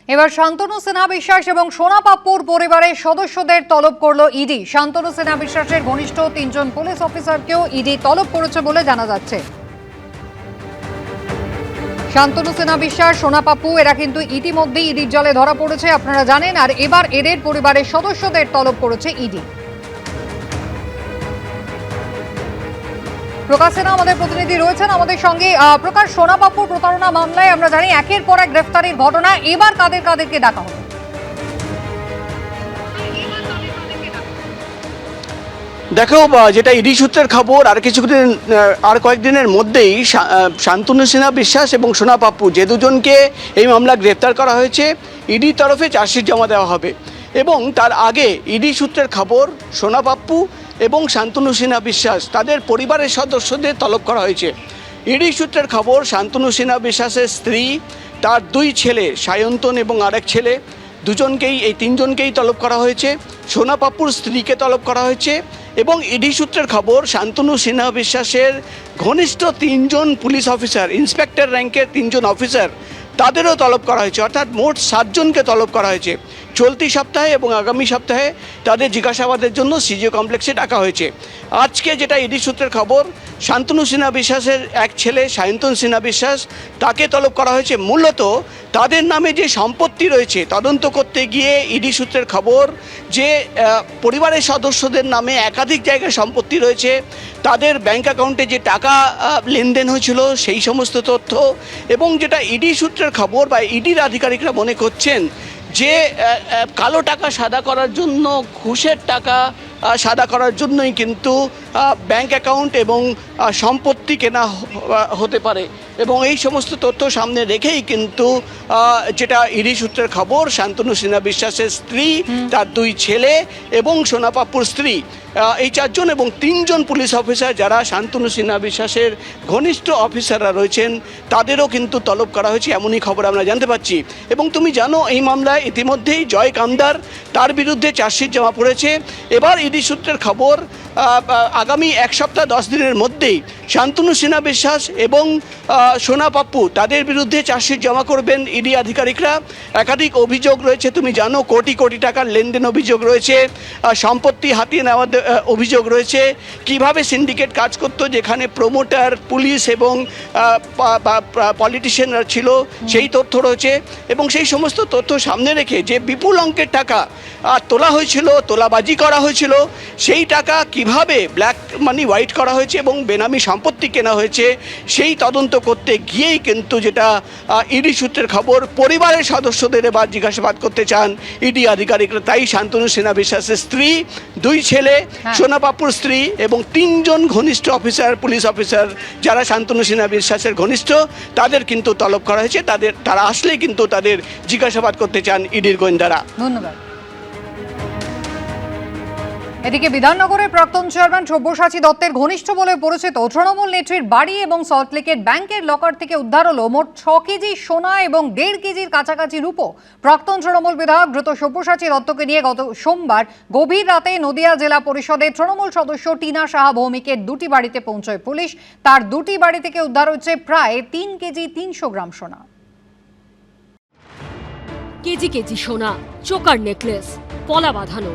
এবার শান্তনু সিনহা বিশ্বাস এবং সোনা পাপ্পুর পরিবারের সদস্যদের তলব করল ইডি। শান্তনু সিনহা বিশ্বাসের ঘনিষ্ঠ 3 জন পুলিশ অফিসারকেও ইডি তলব করেছে বলে জানা যাচ্ছে। শান্তনু সিনহা বিশ্বাস, সোনা পাপ্পু এরা কিন্তু ইতিমধ্যেই ইডির জালে ধরা পড়েছে, আপনারা জানেন। আর এবার এদের পরিবারের সদস্যদের তলব করেছে ইডি। প্রকাশ সিনহা আমাদের প্রতিনিধি রয়েছেন আমাদের সঙ্গে। প্রকাশ, সোনা পাপ্পুর প্রতারণা মামলায় আমরা জানি একের পর এক গ্রেফতারির ঘটনা, এবার কাদেরকে ডাকা হলো? দেখো, যেটা ইডি সূত্রের খবর, আর কয়েকদিনের মধ্যেই শান্তনু সিনহা বিশ্বাস এবং সোনা পাপ্পু যে দুজনকে এই মামলা গ্রেফতার করা হয়েছে, ইডির তরফে চার্জশিট জমা দেওয়া হবে। এবং তার আগে ইডি সূত্রের খবর, সোনা পাপ্পু এবং শান্তনু সিনহা বিশ্বাস তাদের পরিবারের সদস্যদের তলব করা হয়েছে। ইডি সূত্রের খবর, শান্তনু সিনহা বিশ্বাসের স্ত্রী, তার 2 ছেলে সায়ন্তন এবং আরেক ছেলে, দুজনকেই, এই 3 জনকেই তলব করা হয়েছে। সোনা পাপ্পুর স্ত্রীকে তলব করা হয়েছে। এবং ইডি সূত্রের খবর, শান্তনু সিনহা বিশ্বাসের ঘনিষ্ঠ 3 জন পুলিশ অফিসার, ইন্সপেক্টর র্যাঙ্কের 3 জন অফিসার, তাদেরও তলব করা হয়েছে। অর্থাৎ মোট 7 জনকে তলব করা হয়েছে। চলতি সপ্তাহে এবং আগামী সপ্তাহে তাদের জিজ্ঞাসাবাদের জন্য সিজিও কমপ্লেক্সে ডাকা হয়েছে। আজকে যেটা ইডি সূত্রের খবর, শান্তনু সিনহা বিশ্বাসের এক ছেলে সায়ন্তন সিনহা বিশ্বাস, তাকে তলব করা হয়েছে মূলত তাদের নামে যে সম্পত্তি রয়েছে তদন্ত করতে গিয়ে। ইডি সূত্রের খবর যে পরিবারের সদস্যদের নামে একাধিক জায়গায় সম্পত্তি রয়েছে, তাদের ব্যাংক অ্যাকাউন্টে যে টাকা লেনদেন হয়েছিল সেই সমস্ত তথ্য। এবং যেটা ইডি সূত্রের খবর বা ইডির আধিকারিকরা মনে করছেন যে কালো টাকা সাদা করার জন্য, ঘুষের টাকা সাদা করার জন্যই কিন্তু ব্যাংক অ্যাকাউন্ট এবং সম্পত্তি কেনা হতে পারে। এবং এই সমস্ত তথ্য সামনে রেখেই কিন্তু যেটা ইডি সূত্রের খবর, শান্তনু সিনহা বিশ্বাসের স্ত্রী, তার 2 ছেলে এবং সোনা পাপ্পুর স্ত্রী, এই 4 জন এবং 3 জন পুলিশ অফিসার যারা শান্তনু সিনহা বিশ্বাসের ঘনিষ্ঠ অফিসাররা রয়েছেন, তাদেরও কিন্তু তলব করা হয়েছে, এমনই খবর আমরা জানতে পাচ্ছি। এবং তুমি জানো, এই মামলায় ইতিমধ্যেই জয় কামদার, তার বিরুদ্ধে চার্জশিট জমা পড়েছে। এবার ইডি সূত্রের খবর, আগামী 1 সপ্তাহ 10 দিনের মধ্যেই শান্তনু সিনহা বিশ্বাস এবং সোনা পাপ্পু তাদের বিরুদ্ধে চার্জশিট জমা করবেন ইডি আধিকারিকরা। একাধিক অভিযোগ রয়েছে, তুমি জানো, কোটি কোটি টাকার লেনদেন অভিযোগ রয়েছে, সম্পত্তি হাতিয়ে নেওয়ার অভিযোগ রয়েছে, কিভাবে সিন্ডিকেট কাজ করতো, যেখানে প্রমোটার, পুলিশ এবং পলিটিশিয়ানরা ছিল, সেই তথ্য রয়েছে। এবং সেই সমস্ত তথ্য সামনে রেখে যে বিপুল অঙ্কের টাকা তোলা হয়েছিল, তোলাবাজি করা হয়েছিল, সেই টাকা কিভাবে ব্ল্যাক মানি হোয়াইট করা হয়েছে এবং বেনামি সম্পত্তি কেনা হয়েছে, সেই তদন্ত করতে গিয়েই কিন্তু যেটা ইডি সূত্রের খবর, পরিবারের সদস্যদের এবার জিজ্ঞাসাবাদ করতে চান ইডি আধিকারিকরা। তাই শান্তনু সিনহা বিশ্বাসের স্ত্রী, 2 ছেলে, সোনা পাপ্পুর স্ত্রী এবং 3 জন ঘনিষ্ঠ অফিসার, পুলিশ অফিসার যারা শান্তনু সিনহা বিশ্বাসের ঘনিষ্ঠ, তাদের কিন্তু তলব করা হয়েছে। তারা আসলেই কিন্তু তাদের জিজ্ঞাসাবাদ করতে চান ইডির গোয়েন্দারা। ধন্যবাদ। এদিকে বিধাননগরের প্রাক্তন চেয়ারম্যান সব্যসাচী দত্তের ঘনিষ্ঠ বলে পরিচিত তৃণমূল নেত্রীর বাড়ি এবং সল্টলেকের ব্যাংকের লকার থেকে উদ্ধার হলো মোট 6 কেজি সোনা এবং 1.5 কেজির কাছাকাছি রূপো। প্রাক্তন তৃণমূল বিধায়ক ধৃত সব্যসাচী দত্তকে নিয়ে গত সোমবার গভীর রাতে নদিয়া জেলা পরিষদের তৃণমূল সদস্য টিনা সাহা ভৌমিকের 2টি বাড়িতে পৌঁছয় পুলিশ। তার 2টি বাড়ি থেকে উদ্ধার হচ্ছে প্রায় 3 কেজি 300 গ্রাম সোনা। কেজি কেজি সোনা, চোকার নেকলেস, পলা বাঁধানো,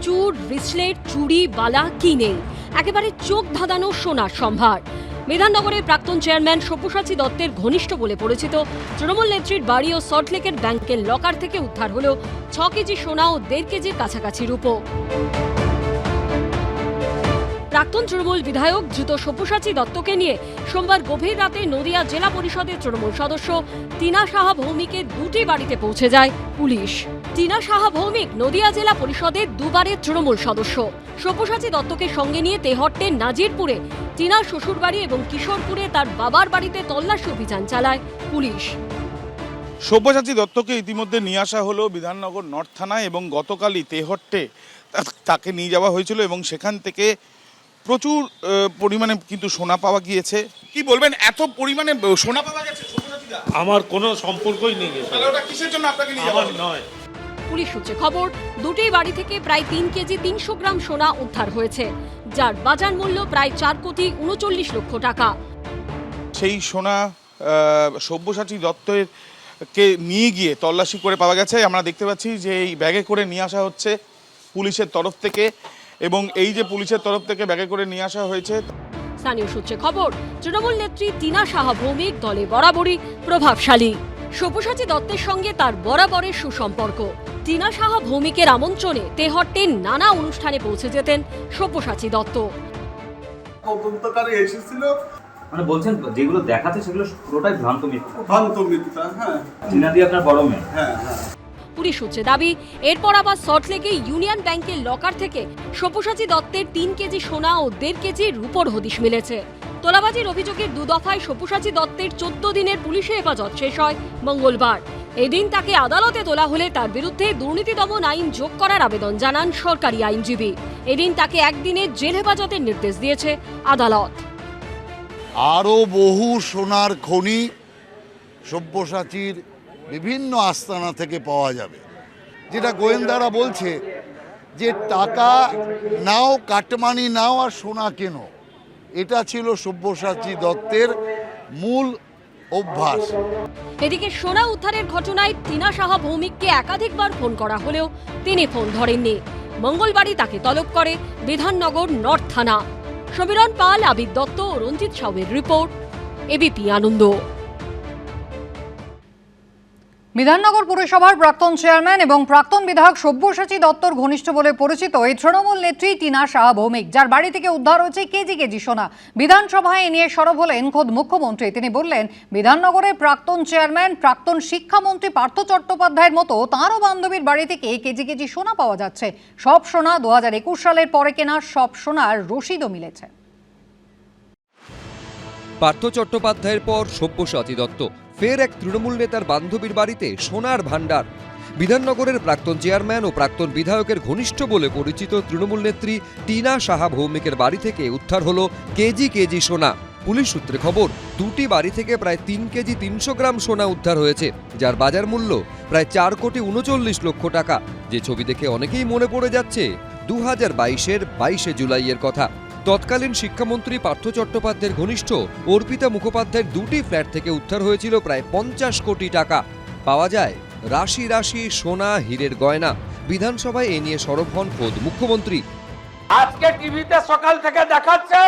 চুর, ব্রেসলেট, চুড়ি, বালা, কি নেই, একেবারে চোখ ধাঁধানো সোনার সম্ভার। বিধাননগরের প্রাক্তন চেয়ারম্যান সব্যসাচী দত্তের ঘনিষ্ঠ বলে পরিচিত তৃণমূল নেত্রীর বাড়ি ও সল্টলেকের ব্যাংকের লকার থেকে উদ্ধার হলো 6 কেজি সোনা ও 1.5 কেজির কাছাকাছি রূপো। প্রাক্তন তৃণমূল বিধায়ক ধৃত সব্যসাচী দত্তকে নিয়ে সোমবার গভীর রাতে নদিয়া জেলা পরিষদের তৃণমূল সদস্য টিনা সাহা ভৌমিকের 2টি বাড়িতে পৌঁছে যায় পুলিশ। টিনা সাহা ভৌমিক নদিয়া জেলা পরিষদের 2বারের তৃণমূল সদস্য। সব্যসাচী দত্তকে সঙ্গে নিয়ে তেহট্টের নাজিরপুরে টিনার শ্বশুরবাড়ি এবং কিশোরপুরে তার বাবার বাড়িতে তল্লাশি অভিযান চালায় পুলিশ। সব্যসাচী দত্তকে ইতিমধ্যে নিয়ে আসা হলো বিধাননগর নর্থ থানায় এবং গতকালই তেহট্টে তাকে নিয়ে যাওয়া হয়েছিল এবং সেখান থেকে প্রচুর পরিমাণে কিন্তু সোনা পাওয়া গিয়েছে। কি বলবেন, এত পরিমাণে সোনা পাওয়া গেছে? আমার কোনো সম্পর্কই নেই। তাহলে ওটা কিসের জন্য আপনাকে নিয়ে যাওয়া নয়। পুলিশ সূত্রে খবর, 2টি বাড়ি থেকে প্রায় 3 কেজি 300 গ্রাম সোনা উদ্ধার হয়েছে, যার বাজার মূল্য প্রায় 4 কোটি 39 লক্ষ টাকা। সেই সোনা সব্যসাচী দত্তের কে নিয়ে গিয়ে তল্লাশি করে পাওয়া গেছে। আমরা দেখতে পাচ্ছি যে এই ব্যাগে করে নিয়ে আসা হচ্ছে পুলিশের তরফ থেকে, এবং এই যে পুলিশের তরফ থেকে ব্যাগে করে নিয়ে আসা হয়েছে। স্থানীয় সূত্রে খবর, তৃণমূল নেত্রী টিনা সাহা ভৌমিক দলে বরাবরই প্রভাবশালী। সব্যসাচী দত্তের সঙ্গে তার বরাবরের সুসম্পর্ক। টিনা সাহা ভৌমিকের আমন্ত্রণে তেহট্টের নানা অনুষ্ঠানে পৌঁছে যেতেন সব্যসাচী দত্ত। তদন্তকারী এসেছিল, মানে বলছেন যেগুলো দেখাচ্ছে সেগুলো পুরোটাই ভ্রান্ত মিথ্যা। ভ্রান্ত মিথ্যা। হ্যাঁ, টিনাদি আপনার বড় মেয়ে। হ্যাঁ হ্যাঁ। পুলিশ সূত্রে দাবি, এরপর আবার সল্টলেকে ইউনিয়ন ব্যাংকের লকার থেকে সব্যসাচী দত্তের 3 কেজি সোনা ও 1.5 কেজি রূপোর হদিশ মিলেছে। তোলাবাজির অভিযোগের 2 দফায় সব্যসাচী দত্তের 14 দিনের পুলিশে হেফাজত শেষ হয় মঙ্গলবার। এদিন তাকে আদালতে তোলা হলে তার বিরুদ্ধে দুর্নীতি দমন আইন যোগ করার আবেদন জানান সরকারি আইনজীবী। এদিন তাকে একদিনের জেল হেফাজতের নির্দেশ দিয়েছে আদালত। আরও বহু সোনার খনি সব্যসাচীর বিভিন্ন আস্তানা থেকে পাওয়া যাবে, যেটা গোয়েন্দারা বলছে যে টাকা নাও, কাটমানি নাও আর সোনা কেন, এটা ছিল সব্যসাচী দত্তের মূল অভ্যাস। এদিকে সোনা উদ্ধারের ঘটনায় টিনা সাহা ভৌমিককে একাধিকবার ফোন করা হলেও তিনি ফোন ধরেননি। মঙ্গলবারই তাকে তলব করে বিধাননগর নর্থ থানা। সমীরণ পাল, আবির দত্ত ও রঞ্জিত সাউয়ের রিপোর্ট, এবিপি আনন্দ। বিধাননগর পুরসভার প্রাক্তন চেয়ারম্যান এবং প্রাক্তন বিধায়ক সব্যসাচী দত্তর ঘনিষ্ঠ বলে পরিচিত এই তৃণমূল নেত্রী টিনা সাহা ভৌমিক, যার বাড়ি থেকে উদ্ধার হয়েছে কেজি কেজি সোনা। বিধানসভায় এ নিয়ে সরব হলেন খোদ মুখ্যমন্ত্রী। তিনি বললেন, বিধাননগরের প্রাক্তন চেয়ারম্যান, প্রাক্তন শিক্ষামন্ত্রী পার্থ চট্টোপাধ্যায়ের মতো তাঁরও বান্ধবীর বাড়ি থেকে কেজি কেজি সোনা পাওয়া যাচ্ছে। সব সোনা 2021 সালের পরে কেনা, সব সোনার রসিদও মিলেছে। পার্থ চট্টোপাধ্যায়ের পর সব্যসাচী দত্ত ফের এক তৃণমূল নেতার বান্ধবীর বাড়িতে সোনার ভাণ্ডার। বিধাননগরের প্রাক্তন চেয়ারম্যান ও প্রাক্তন বিধায়কের ঘনিষ্ঠ বলে পরিচিত তৃণমূল নেত্রী টিনা সাহা ভৌমিকের বাড়ি থেকে উদ্ধার হলো কেজি কেজি সোনা। পুলিশ সূত্রে খবর, দুটি বাড়ি থেকে প্রায় 3 কেজি 300 গ্রাম সোনা উদ্ধার হয়েছে, যার বাজার মূল্য প্রায় 4,39 লক্ষ টাকা। যে ছবি দেখে অনেকেই মনে পড়ে যাচ্ছে 2022-এর 22শে জুলাইয়ের কথা। তৎকালীন শিক্ষামন্ত্রী পার্থ চট্টোপাধ্যায়ের ঘনিষ্ঠ অর্পিতা মুখোপাধ্যায়ের দুটি ফ্ল্যাট থেকে উদ্ধার হয়েছিল প্রায় 50 কোটি টাকা। পাওয়া যায় রাশি রাশি সোনা, হীরের গয়না। বিধানসভায় এ নিয়ে সরব হন খোদ মুখ্যমন্ত্রী। আজকে টিভিতে সকাল থেকে দেখাচ্ছে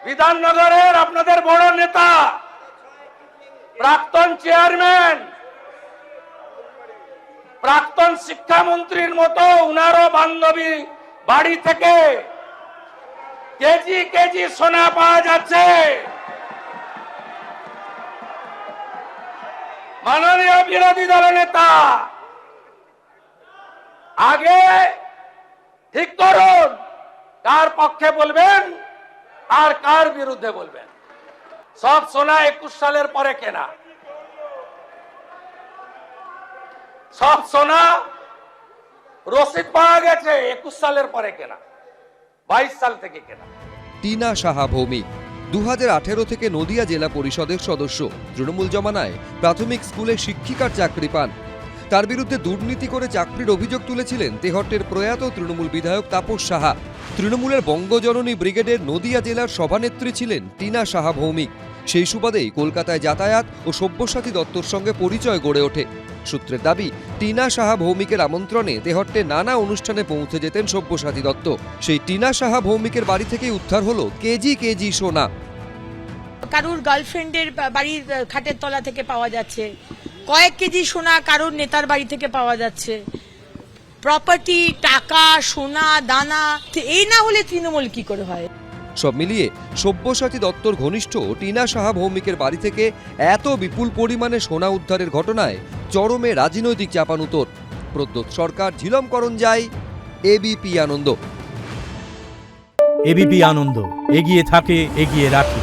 বিধাননগরের আপনাদের বড় নেতা, প্রাক্তন চেয়ারম্যান, প্রাক্তন শিক্ষামন্ত্রীর মতো উনারও বান্ধবী বাড়ি থেকে কেজি কেজি সোনা পাওয়া যাচ্ছে। মাননীয় বিরোধী দলের নেতা, আগে ঠিক করুন কার পক্ষে বলবেন আর কার বিরুদ্ধে বলবেন। সব সোনা 21 সালের পরে কেনা, সব সোনা রসিদ পাওয়া গেছে 21 সালের পরে কেনা, 22 সাল থেকে কেনা। টিনা সাহা ভৌমিক 2018 থেকে নদিয়া জেলা পরিষদের সদস্য। তৃণমূল জমানায় প্রাথমিক স্কুলে শিক্ষিকার চাকরি পান। তার বিরুদ্ধে দুর্নীতি করে চাকরির অভিযোগ তুলেছিলেন তেহট্টের প্রয়াত তৃণমূল বিধায়ক তাপস সাহা। তৃণমূলের বঙ্গজননী ব্রিগেডের নদিয়া জেলার সভানেত্রী ছিলেন টিনা সাহা ভৌমিক। সেই সুবাদেই কলকাতায় যাতায়াত ও সব্যসাচী দত্তর সঙ্গে পরিচয় গড়ে ওঠে। সূত্রের দাবি, টিনা সাহা ভৌমিকের আমন্ত্রণে তেহট্টে নানা অনুষ্ঠানে পৌঁছে যেতেন সব্যসাচী দত্ত। সেই টিনা সাহা ভৌমিকের বাড়ি থেকেই উদ্ধার হলো কেজি কেজি সোনা। কারুর গার্লফ্রেন্ডের বাড়ির খাটের তলা থেকে পাওয়া যাচ্ছে, কয়েক কেজি সোনা কারুর নেতার বাড়ি থেকে পাওয়া যাচ্ছে। প্রপার্টি, টাকা, সোনা, দানা, এই না হলে তৃণমূল কি করে হয়? সব মিলিয়ে সব্যসাচী দত্তর ঘনিষ্ঠ টিনা সাহা ভৌমিকের বাড়ি থেকে এত বিপুল পরিমাণে সোনা উদ্ধারের ঘটনায় চরমে রাজনৈতিক চাপানুতোর। প্রদ্যোৎ সরকার, ঝিলম করঞ্জাই, এবিপি আনন্দ। এবিপি আনন্দ, এগিয়ে থাকে, এগিয়ে রাখে।